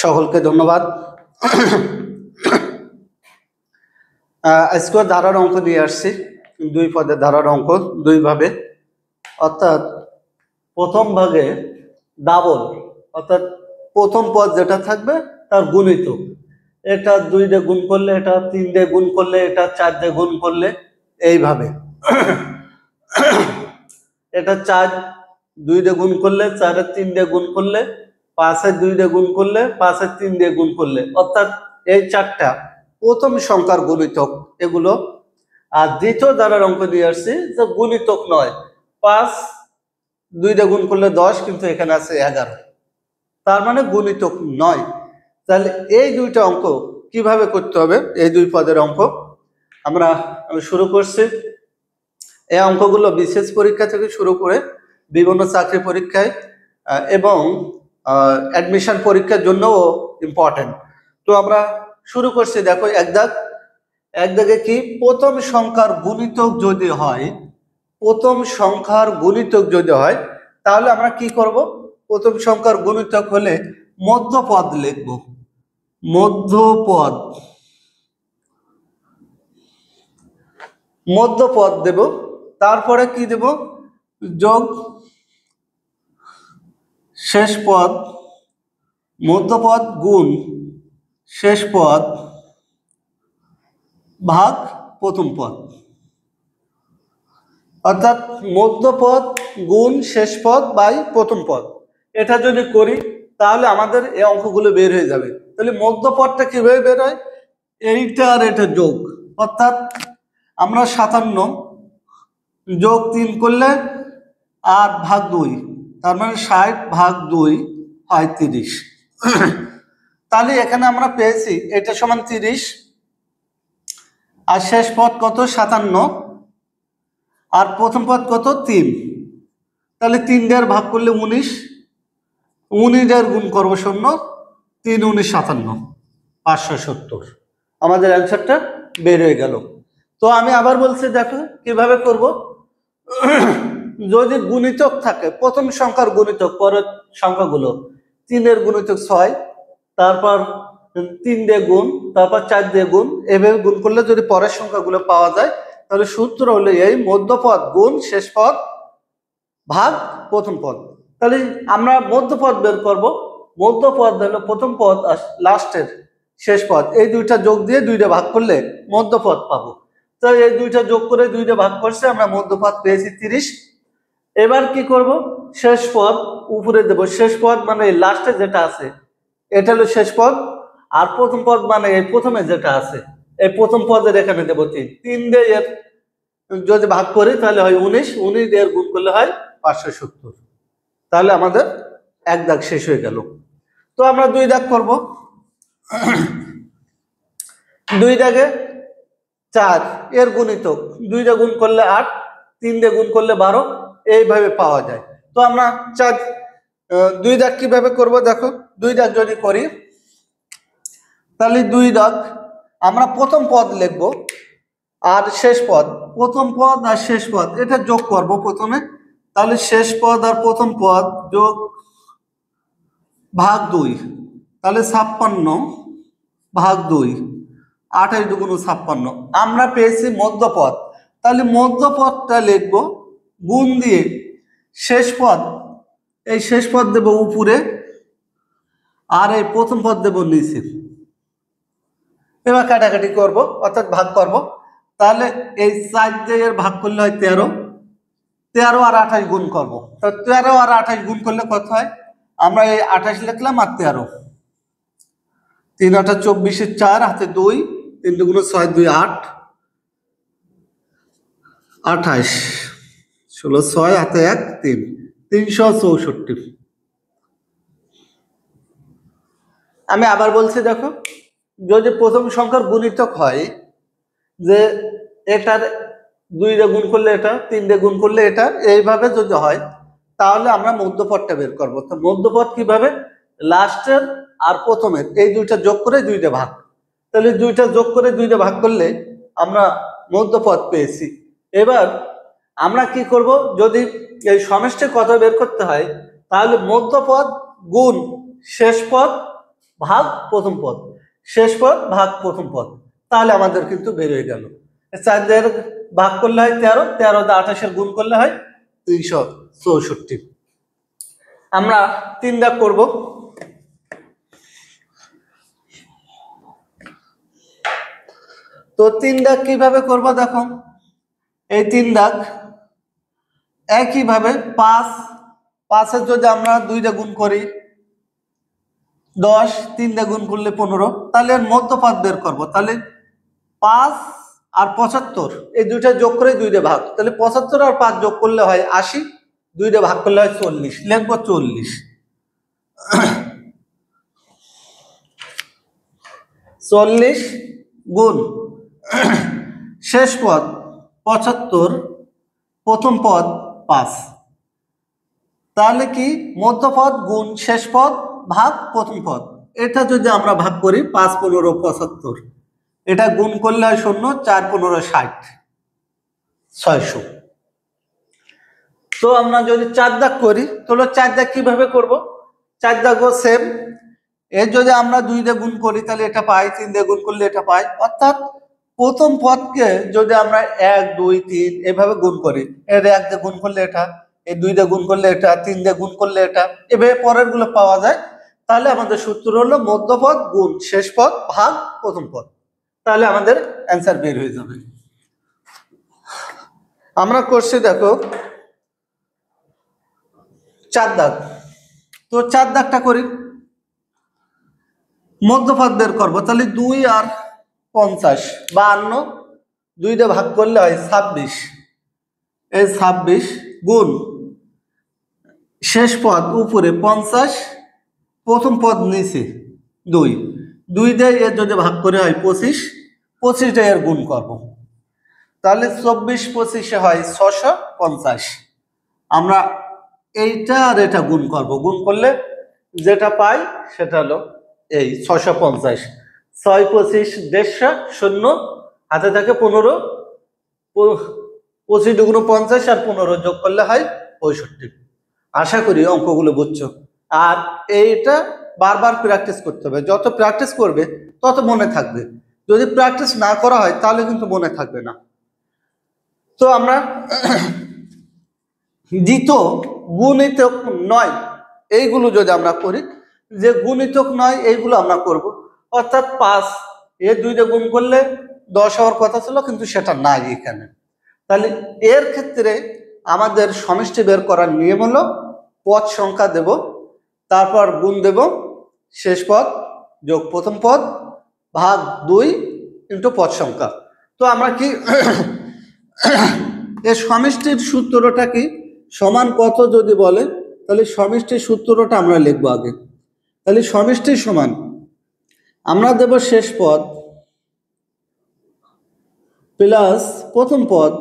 সকলকে ধন্যবাদ। আজকে ধারার অঙ্ক নিয়ে আসছি, দুই পদের ধারার অঙ্ক দুই ভাবে, অর্থাৎ প্রথম ভাগে ডাবল, অর্থাৎ প্রথম পদ যেটা থাকবে তার গুণিতক, এটা 2 দিয়ে গুণ করলে, এটা 3 দিয়ে গুণ করলে, এটা 4 দিয়ে গুণ করলে, এইভাবে এটা 4 2 দিয়ে গুণ করলে, 4 3 দিয়ে গুণ করলে, 5 2 দিয়ে গুণ করলে, 5 3 দিয়ে গুণ করলে, অর্থাৎ এই চারটা প্রথম সংখ্যার গুণিতক এগুলো। আর দ্বিতীয় ধারার অঙ্ক দিয়ে আসছি যে গুণিতক নয়, 5 2 দিয়ে গুণ করলে 10, কিন্তু এখানে আছে 11, তার মানে গুণিতক নয়। তাহলে এই দুইটা অঙ্ক কিভাবে করতে হবে, এই দুই পদের অঙ্ক আমি শুরু করছি। এই অঙ্কগুলো বিশেষ পরীক্ষা থেকে শুরু করে বিভিন্ন চাকরি পরীক্ষায় এবং অ্যাডমিশন পরীক্ষার জন্যও ইম্পর্টেন্ট। তো আমরা শুরু করছি। দেখো এক দাগে কি, প্রথম সংখ্যার গুণিতক যদি হয়, প্রথম সংখ্যার গুণিতক যদি হয় তাহলে আমরা কি করব, প্রথম সংখ্যার গুণিতক হলে মধ্যপদ লিখব, মধ্যপদ দেব, তারপরে কি দেব, যোগ শেষ পদ, মধ্যপদ গুণ শেষ পদ ভাগ প্রথম পদ, অর্থাৎ মধ্যপদ গুণ শেষ পদ বাই প্রথম পদ। এটা যদি করি তাহলে আমাদের এই অঙ্কগুলো বের হয়ে যাবে। তাহলে মধ্যপদটা কিভাবে বের হয়, এইটা আর এটা যোগ, অর্থাৎ আমরা 57 যোগ 3 করলে 8 ভাগ 2, তার মানে 60 ভাগ 2 হয় 30। তাহলে এখানে আমরা পেয়েছি এটা সমান 30, আর শেষ পদ কত 57, আর প্রথম পদ কত 3, তাহলে 3 দিয়ে ভাগ করলে 19, 19 দিয়ে গুণ করবো 0, 3 19 57, 570, আমাদের অ্যান্সারটা বের হয়ে গেল। তো আমি আবার বলছি, দেখো কিভাবে করব। যদি গুণিতক থাকে, প্রথম সংখ্যার গুণিতক, পরের সংখ্যাগুলো 3 এর গুণিতক 6, তারপর 3 দিয়ে গুণ, তারপর 4 দিয়ে গুণ, এভাবে গুণ করলে যদি পরের সংখ্যাগুলো পাওয়া যায়, তাহলে সূত্র হলো এই মধ্যপদ গুণ শেষ পদ ভাগ প্রথম পদ। তাহলে আমরা মধ্যপদ বের করব। মধ্যপদ হলো প্রথম পদ আর লাস্টের শেষ পদ, এই দুইটা যোগ দিয়ে 2 দিয়ে ভাগ করলে মধ্যপদ পাবো। তো এই দুইটা যোগ করে 2 দিয়ে ভাগ করছে, আমরা মধ্যপদ পেয়েছি 30। এবার কি করব, শেষ পদ উপরে দেব, শেষ পদ মানে লাস্টে যেটা আছে এটা হলো শেষ পদ, আর প্রথম পদ মানে এই প্রথমে যেটা আছে এই প্রথম পদের এখানে দেব 3, 3 দিয়ে এর যদি ভাগ করি তাহলে হয় 19, 19 দিয়ে গুণ করলে হয় 570। তাহলে আমাদের এক দাগ শেষ হয়ে গেল। তো আমরা 2 দাগ করব। 2 দাগে 4 এর গুণিতক, 2 দিয়ে গুণ করলে 8, 3 দিয়ে গুণ করলে 12, এইভাবে পাওয়া যায়। তো আমরা 2 দাগ কিভাবে করব, দেখো 2 দাগ যদি করি তাহলে 2 দাগ আমরা প্রথম পদ লিখব আর শেষ পদ, প্রথম পদ আর শেষ পদ এটা যোগ করব প্রথমে। তাহলে শেষ পদ আর প্রথম পদ যোগ ভাগ 2, তাহলে 56 ভাগ 2, 28 দুগুণ 56, আমরা পেয়েছি মধ্যপদ। তাহলে মধ্যপদটা লিখব গুণ দিয়ে শেষ পদ, এই শেষ পদ দেব উপরে আর এই প্রথম পদ দেব নিচে। এবার কাটাকাটি করব, অর্থাৎ ভাগ করব। তাহলে এই 4 দিয়ে ভাগ করলে হয় 13, 13 আর 28 গুণ করব। তো 13 আর 28 গুণ করলে কত হয়, আমরা এই 28 লিখলাম আর 13, 3 8 24, 4 হাতে 2, 3 দুগুণ 6 2 8, 28, 16 6 হাতে 1 3, 364। আমি আবার বলছি, দেখো যদি প্রথম সংখ্যার গুণিতক হয়, যে এটার 2 দিয়ে গুণ করলে এটা, 3 দিয়ে গুণ করলে এটা, এইভাবে যদি হয় তাহলে আমরা মধ্যপদটা বের করব। তো মধ্যপদ কিভাবে, লাস্টের আর প্রথমের এই দুইটা যোগ করে 2 দিয়ে ভাগ, তাহলে 2টা যোগ করে 2 দিয়ে ভাগ করলে আমরা মধ্যপদ পেয়েছি। এবার আমরা কি করব, যদি এই সমষ্টি কথা বের করতে হয় তাহলে মধ্যপদ গুণ শেষ পদ ভাগ প্রথম পদ, শেষ পদ ভাগ প্রথম পদ, তাহলে আমাদের কিন্তু বের হয়ে গেল। 4 দিয়ে ভাগ করলে হয় 13, 13 দিয়ে 28 গুণ করলে হয় 364। আমরা 3 দাগ করব। তো 3 দাগ কিভাবে করব দেখো, এই 3 দাগ একইভাবে 5 এর যদি আমরা 2 দিয়ে গুণ করি 10, 3 দিয়ে গুণ করলে 15, তাহলে এর মধ্যপদ বের করব। তাহলে 5 আর 75 এই দুইটা যোগ করে 2 দিয়ে ভাগ, তাহলে 75 আর 5 যোগ করলে হয় 80, 2 দিয়ে ভাগ করলে হয় 40, লিখব 40। 40 গুণ শেষ পদ 75, প্রথম পদ 5, তাহলে কি মধ্যপদ গুণ শেষ পদ ভাগ প্রথম পদ, এটা যদি আমরা ভাগ করি 5 15 75, এটা গুণ করলে হয় 0, 4 15 60, 600। তো আমরা যদি 4 দাগ করি তাহলে 4 দাগ কিভাবে করব, 4 দাগও সেম, এর যদি আমরা 2 দিয়ে গুণ করি তাহলে এটা পাই, 3 দিয়ে গুণ করলে এটা পাই, অর্থাৎ প্রথম পদকে যদি আমরা 1 2 3 এভাবে গুণ করি, এর 1 দিয়ে গুণ করলে এটা, এই 2 দিয়ে গুণ করলে এটা, 3 দিয়ে গুণ করলে এটা, এভাবে পরের গুলো পাওয়া যায়। তাহলে আমাদের সূত্র হলো মধ্যপদ গুণ শেষ পদ ভাগ প্রথম পদ, তাহলে আমাদের অ্যান্সার বের হয়ে যাবে। আমরা করছি দেখো 4 দাগ। তো 4 দাগটা করি, মধ্যপদ বের করব, তাহলে 2 আর 50 52, 2 দিয়ে ভাগ করলে হয় 26, এই 26 গুণ শেষ পদ উপরে 50, প্রথম পদ নিচে 2, 2 দিয়ে এর যদি ভাগ করে হয় 25, 25 দিয়ে এর গুণ করব, তাহলে 24 25 হয় 650। আমরা এইটা আর এটা গুণ করব, গুণ করলে যেটা পাই সেটা হলো এই 650, 6 25 150, 0 হাতে থাকে 15, 25 দুগুণ 50 আর 15 যোগ করলে হয় 65। আশা করি অঙ্কগুলো বুঝছো। আর এইটা বারবার প্র্যাকটিস করতে হবে, যত প্র্যাকটিস করবে তত মনে থাকবে, যদি প্র্যাকটিস না করা হয় তাহলে কিন্তু মনে থাকবে না। তো আমরা দ্বিতীয় গুণিতক নয় এইগুলো যদি আমরা করি, যে গুণিতক নয় এইগুলো আমরা করব, অর্থাৎ 5 এর 2 দিয়ে গুণ করলে 10 হওয়ার কথা ছিল কিন্তু সেটা নাই এখানে। তাহলে এর ক্ষেত্রে আমাদের সমষ্টি বের করার নিয়ম হলো পদ সংখ্যা দেব, তারপর গুণ দেব শেষ পদ যোগ প্রথম পদ ভাগ 2 ইন্টু পদ সংখ্যা। তো আমরা কি এর সমষ্টির সূত্রটা কি, সমান কত যদি বলে তাহলে সমষ্টির সূত্রটা আমরা লিখবো আগে। তাহলে সমষ্টি সমান আমরা দেব শেষ পদ প্লাস প্রথম পদ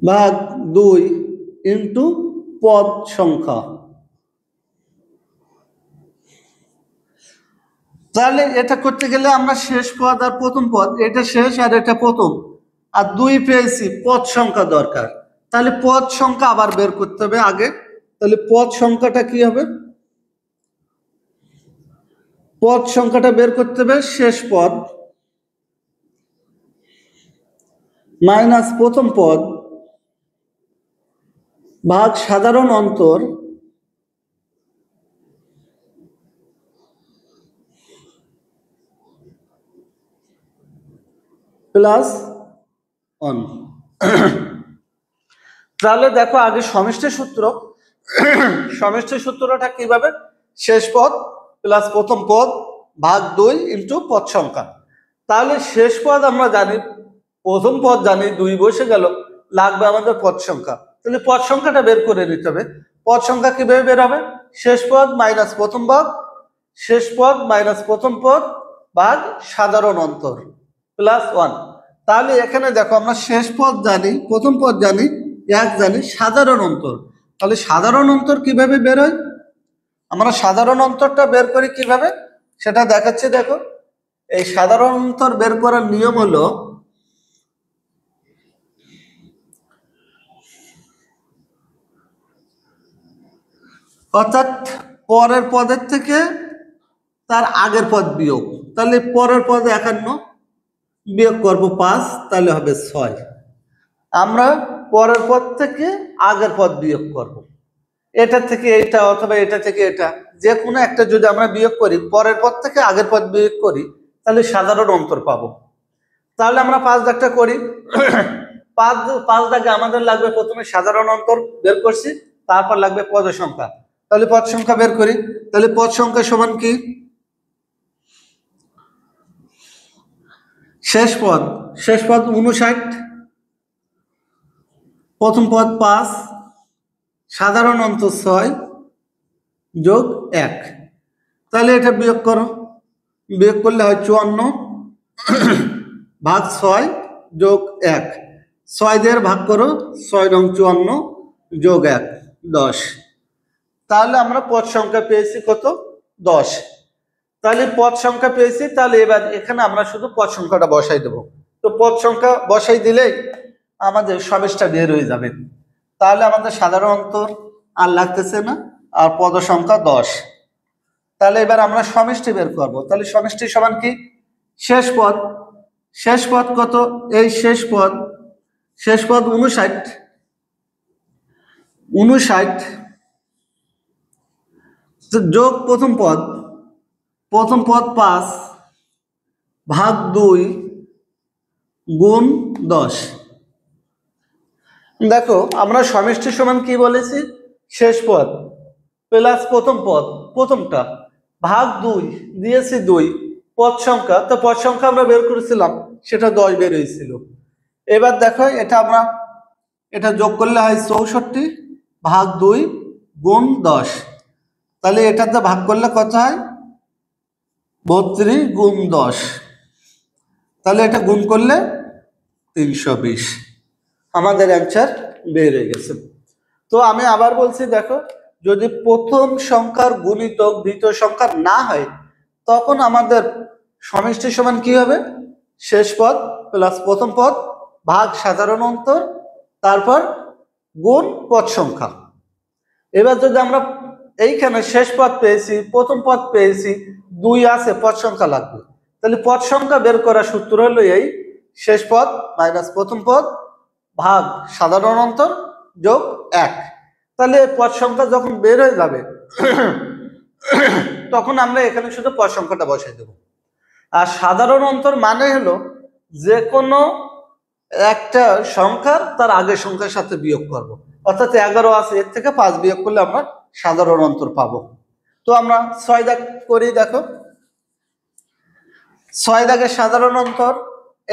ভাগ 2 ইন্টু পদ সংখ্যা। তাহলে এটা করতে গেলে আমরা শেষ পদ আর প্রথম পদ, এটা শেষ আর এটা প্রথম, আর 2 পেয়েছি, পদ সংখ্যা দরকার, তাহলে পদ সংখ্যা আবার বের করতে হবে আগে। তাহলে পদ সংখ্যাটা কি হবে, পদ সংখ্যাটা বের করতে হবে শেষ পদ মাইনাস প্রথম পদ ভাগ সাধারণ অন্তর প্লাস 1। তাহলে দেখো আগে সমষ্টির সূত্র, সমষ্টির সূত্রটা কিভাবে, শেষ পদ প্লাস প্রথম পদ ভাগ 2 ইন্টু পদ সংখ্যা। তাহলে শেষ পদ আমরা জানি, প্রথম পদ জানি, 2 বসে গেল, লাগবে আমাদের পদ সংখ্যা। তাহলে পদ সংখ্যাটা বের করে নিতে হবে। পদ সংখ্যা কিভাবে বের হবে, শেষ পদ মাইনাস প্রথম পদ, শেষ পদ মাইনাস প্রথম পদ ভাগ সাধারণ অন্তর প্লাস 1। তাহলে এখানে দেখো আমরা শেষ পদ জানি, প্রথম পদ জানি, 1 জানি, সাধারণ অন্তর, তাহলে সাধারণ অন্তর কিভাবে বের হয়, আমরা সাধারণ অন্তরটা বের করি কিভাবে সেটা দেখাচ্ছি। দেখো এই সাধারণ অন্তর বের করার নিয়ম হলো, অর্থাৎ পরের পদের থেকে তার আগের পদ বিয়োগ, তাহলে পরের পদ 51 বিয়োগ করব 5, তাহলে হবে 6। আমরা পরের পদ থেকে আগের পদ বিয়োগ করব, এটা থেকে এটা অথবা এটা থেকে এটা, যে কোনো একটা যদি আমরা বিয়োগ করি, পরের পদ থেকে আগের পদ বিয়োগ করি, তাহলে সাধারণ অন্তর পাবো। তাহলে আমরা 5 দাগটা করি। 5 দাগে আমাদের লাগবে প্রথমে সাধারণ অন্তর বের করছি, তারপর লাগবে পদ সংখ্যা। তাহলে পদ সংখ্যা বের করি। তাহলে পদ সংখ্যা সমান কি? শেষ পদ 59, প্রথম পদ 5, সাধারণ অন্তর 6 যোগ 1। তাহলে এটা বিয়োগ করো, বিয়োগ করলে হয় 54 ভাগ 6 যোগ 1। 6 দিয়ে ভাগ করো, 6 রং 54 যোগ 1 10। তাহলে আমরা পদ সংখ্যা পেয়েছি কত? 10। তাহলে পদ সংখ্যা পেয়েছি, তাহলে এবার এখানে আমরা শুধু পদ সংখ্যাটা বসাই দেব। তো পদ সংখ্যা বসাই দিলেই আমাদের সমষ্টিটা বের হয়ে যাবে। তাহলে আমাদের সাধারণ অন্তর আর লাগতেছে না, আর পদ সংখ্যা 10। তাহলে এবার আমরা সমষ্টি বের করব। তাহলে সমষ্টি সমান কি? শেষ পদ কত? এই শেষ পদ 59 যোগ প্রথম পদ 5 ভাগ 2 গুণ 10। দেখো আমরা সমষ্টি সমান কি বলেছি? শেষ পদ প্লাস প্রথম পদ, প্রথমটা ভাগ 2 দিয়েছি 2, পদ সংখ্যা, তো পদ সংখ্যা আমরা বের করেছিলাম, সেটা 10 বের হয়েছিল। এবার দেখো এটা যোগ করলে হয় 64 ভাগ 2 গুণ 10। তাহলে এটাতে ভাগ করলে কত হয়? 32 গুণ 10। তাহলে এটা গুণ করলে 320। আমাদের অ্যান্সার বের হয়ে গেছে। তো আমি আবার বলছি, দেখো যদি প্রথম সংখ্যার গুণিতক দ্বিতীয় সংখ্যার না হয়, তখন আমাদের সমষ্টি সমান কি হবে? শেষ পদ প্লাস প্রথম পদ ভাগ সাধারণ অন্তর, তারপর গুণ পদ সংখ্যা। এবার যদি আমরা এইখানে শেষ পদ পেয়েছি, প্রথম পদ পেয়েছি, 2 আছে, পদ সংখ্যা লাগবে। তাহলে পদ সংখ্যা বের করার সূত্র হলো এই শেষ পদ মাইনাস প্রথম পদ ভাগ সাধারণ অন্তর যোগ 1। তাহলে পদ সংখ্যা যখন বের হয়ে যাবে তখন আমরা এখানে শুধু পদ সংখ্যাটা বসাই দেব। আর সাধারণ অন্তর মানে হলো যে কোনো একটা সংখ্যার তার আগের সংখ্যার সাথে বিয়োগ করব। অর্থাৎ 11 আছে, এর থেকে 5 বিয়োগ করলে আমরা সাধারণ অন্তর পাবো। তো আমরা 6 দাগ করি। দেখো 6 দাগের সাধারণ অন্তর,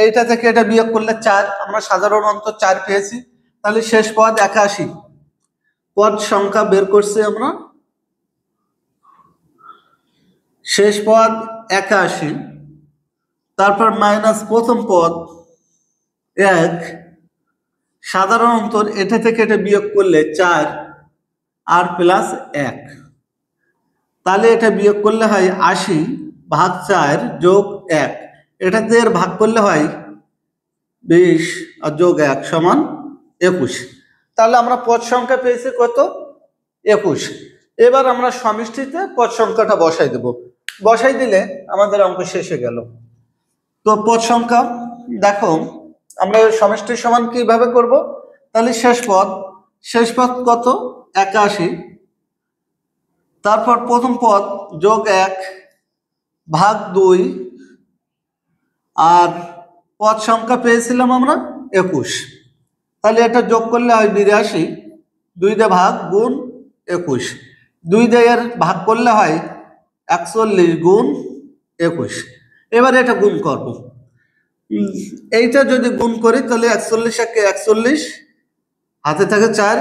এইটা থেকে এটা বিয়োগ করলে 4, আমরা সাধারণ অন্তর 4 পেয়েছি। তাহলে শেষ পদ 81, পদ সংখ্যা বের করছি আমরা, শেষ পদ 81, তারপর মাইনাস প্রথম পদ 1, সাধারণ অন্তর এটা থেকে এটা বিয়োগ করলে 4 আর প্লাস 1। তাহলে এটা বিয়োগ করলে হয় 80 ভাগ 4 যোগ 1। এটাতে এর ভাগ করলে হয় 20 আর যোগ 1 সমান 21। তাহলে আমরা পদ সংখ্যা পেয়েছি কত? 21। এবার আমরা সমষ্টিতে পদ সংখ্যাটা বসাই দেব। বসাই দিলে আমাদের অঙ্ক শেষ হয়ে গেল। তো পদ সংখ্যা দেখো আমরা সমষ্টি সমান কিভাবে করব? তাহলে শেষ পদ কত? 81, তারপর প্রথম পদ যোগ 1 ভাগ 2, আর পদ সংখ্যা পেয়েছিলাম আমরা 21। তাহলে এটা যোগ করলে হয় 82, 2 দিয়ে ভাগ গুণ 21, 2 দিয়ে এর ভাগ করলে হয় 41 গুণ 21। এবার এটা গুণ করব। এইটা যদি গুণ করি তাহলে 41 একে 41, হাতে থাকে 4,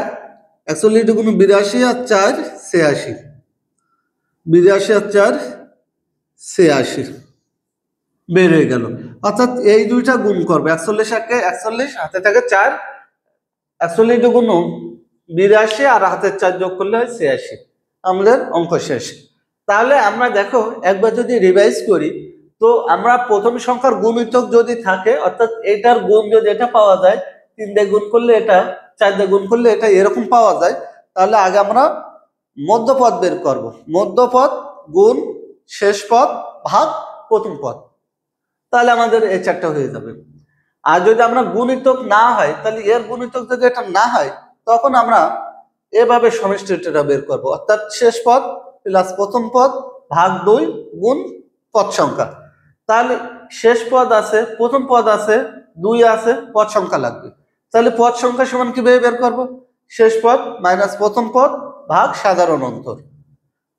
41 গুণ 82 আর 4 86, 82 আর 4 86 বের হয়ে গেল। অর্থাৎ এই দুইটা গুণ করবে, 41 একে 41, হাতে থাকে 4, 41 গুণ 82 আর হাতের 4 যোগ করলে হয় 86। আমাদের অঙ্ক শেষ। তাহলে আমরা দেখো একবার যদি রিভাইজ করি, তো আমরা প্রথম সংখ্যার গুণিতক যদি থাকে, অর্থাৎ এটার গুণ যদি এটা পাওয়া যায়, 3 দিয়ে গুণ করলে এটা, 4 দিয়ে গুণ করলে এটা, এরকম পাওয়া যায়, তাহলে আগে আমরা মধ্যপদ বের করব। মধ্যপদ গুণ শেষ পদ ভাগ প্রথম পদ, তাহলে আমাদের এই চারটা হয়ে যাবে। আর যদি আমরা গুণিতক না হয়, তাহলে এর গুণিতক যদি এটা না হয়, তখন আমরা এভাবে সমষ্টিটা বের করব, অর্থাৎ শেষ পদ প্লাস প্রথম পদ ভাগ 2 গুণ পদ সংখ্যা। তাহলে শেষ পদ আছে, প্রথম পদ আছে, 2 আছে, পদ সংখ্যা লাগবে। তাহলে পদ সংখ্যা সমান কিভাবে বের করব? শেষ পদ মাইনাস প্রথম পদ ভাগ সাধারণ অন্তর,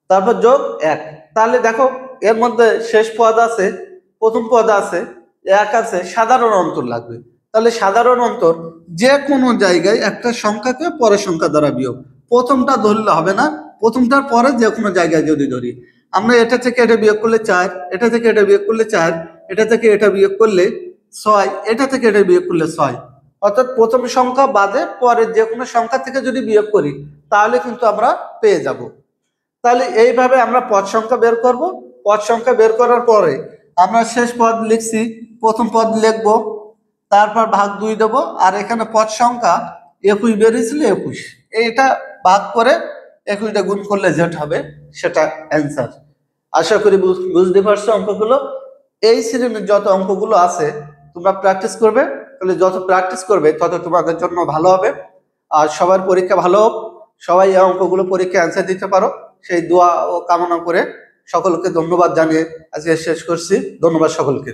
তারপর যোগ 1। তাহলে দেখো এর মধ্যে শেষ পদ আছে, প্রথম পদ আছে, 1 আছে, সাধারণ অন্তর লাগবে। তাহলে সাধারণ অন্তর যে কোনো জায়গায় একটা সংখ্যাকে পরের সংখ্যা দ্বারা বিয়োগ, প্রথমটা ধরলে হবে না, প্রথমটার পরে যে কোনো জায়গায় যদি ধরি, আমরা এটা থেকে এটা বিয়োগ করলে 4, এটা থেকে এটা বিয়োগ করলে 4, এটা থেকে এটা বিয়োগ করলে 6, এটা থেকে এটা বিয়োগ করলে 6, অর্থাৎ প্রথম সংখ্যা বাদে পরের যে কোনো সংখ্যা থেকে যদি বিয়োগ করি, তাহলে কিন্তু আমরা পেয়ে যাব। তাহলে এইভাবে আমরা পদ সংখ্যা বের করব। পদ সংখ্যা বের করার পরে আমরা শেষ পদ লিখছি, প্রথম পদ লিখবো, তারপর ভাগ 2 দেব, আর এখানে পদ সংখ্যা 21 বেরিয়েছিল, 21, এইটা ভাগ করে 21টা গুণ করলে যেটা হবে সেটা অ্যান্সার। আশা করি বুঝতে পারছো অঙ্কগুলো। এই শ্রেণীর যত অঙ্কগুলো আছে তোমরা প্র্যাকটিস করবে, তাহলে যত প্র্যাকটিস করবে তত তোমাদের জন্য ভালো হবে। আর সবার পরীক্ষা ভালো হোক, সবাই এই অঙ্কগুলো পরীক্ষা অ্যান্সার দিতে পারো, সেই দোয়া ও কামনা করে সকলকে ধন্যবাদ জানিয়ে আজকে শেষ করছি। ধন্যবাদ সকলকে।